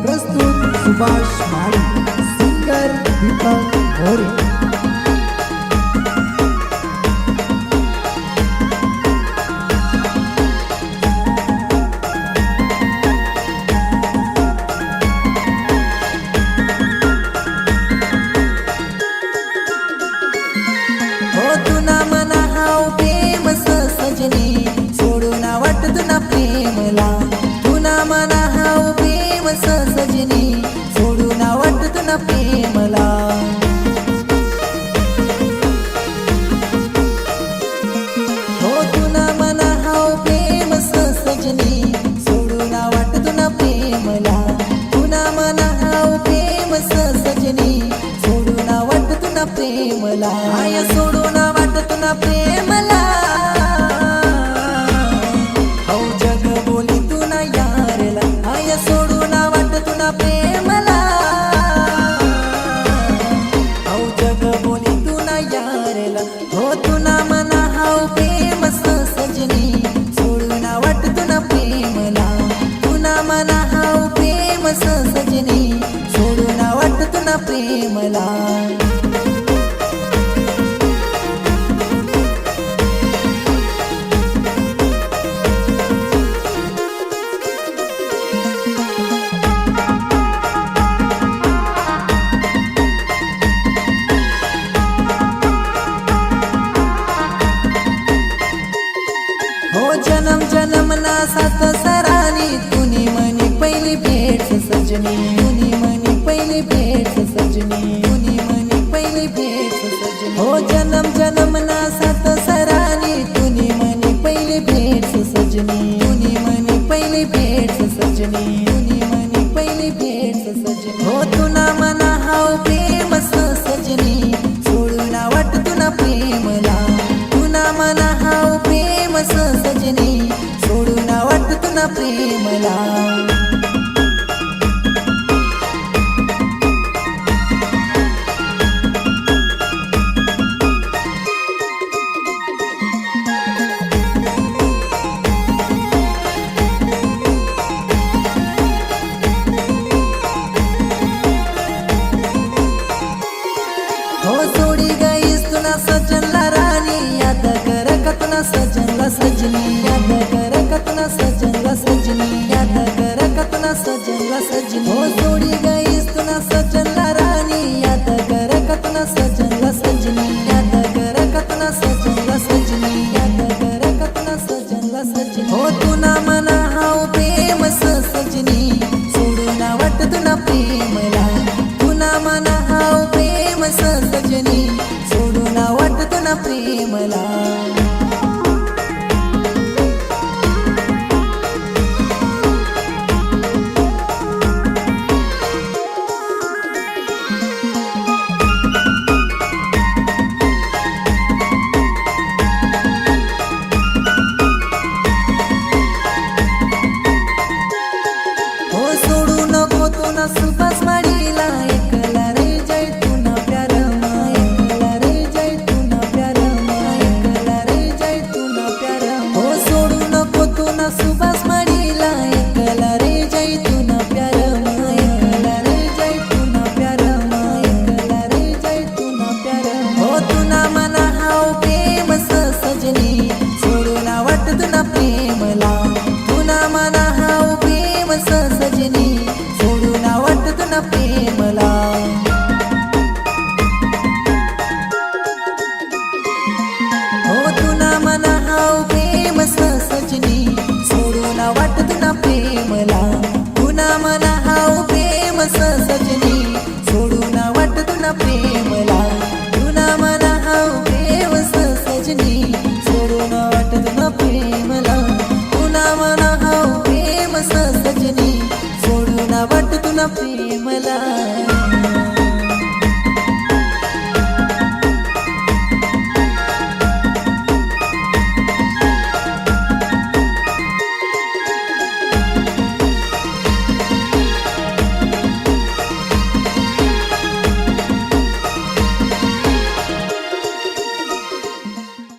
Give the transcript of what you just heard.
प्रस्तुत सुभाष माळी, सिंगर दीपक भोरे। सजनी सोडून वाटत ना प्रेमला, हो तुना मना हाव प्रेम सजनी सोडून वाटत ना प्रेमला, तुना मना हाव प्रेम सजनी सोडून वाटत ना प्रेमला, आय सोडून वाटत ना प्रेमला। हो तुना मना हाव प्रेम सजनी सोडून वाटत ना प्रेमला, तुना मना हाव प्रेम सजनी सोडून वाटत ना प्रेमला। हो जन्म जन्म ना साथ सरानी तुनी मनी पहिली भेट सजनी, तुनी मनी पहिली भेट सजनी, तुनी मनी पहिली भेट सजनी, हो जन्म जन्म ना साथ सरानी तुनी मनी पहिली भेट सजनी, तुनी मनी पहिली भेट सजनी, तुनी मनी पहिली भेट सजनी, हो तुना मना हाव प्रेम सजनी सोडून वाटत ना प्रेमला, तुना मना हाव प्रेम सजनी सोडून वाटत ना प्रेमला। हो सोडी गईस तुना सजनला राणी, याद कर कतना सजनला सजनी, याद कर कतना सजनला सजनी, याद कर कतना सजनला सजनी, हो सोडी गईस तुना सजनला राणी, याद कर कतना सजनला सजनी, याद कर कतना सजनला सजनी, याद कर कतना सजनला सजनी, हो तुना मना हाव प्रेम सजनी सोडून वाटत ना प्रेमला, तुना मना हाव प्रेम सजनी सोडून वाटत ना प्रेमला। हो सोडू नको तुना सुभाष माळीला, एकला रे जय तुना प्यार मा, एकला रे जय तुना प्यार मा, एकला रे जय तुना प्यार मा, हो सोडू नको तुना सुभाष माळीला, एकला रे जय तुना प्यार मा, एकला रे जय तुना प्यार मा, एकला रे जय तुना प्यार मा, हो तुना मना हाव प्रेम सजनी सोडून वाटत ना प्रेमला, तुना मना हाव प्रेम सजनी सोडून वाटत ना प्रेमला। हो तुना मना हाव प्रेम सजनी सोडून वाटत ना प्रेमला, तुना मना हाव प्रेम सजनी सोडून वाटत ना प्रेमला, तुना मना हाव प्रेम सजनी सोडून वाटत ना प्रेमला, तुना मना हाव प्रेम सजनी सोडून वाटत ना प्रेमला।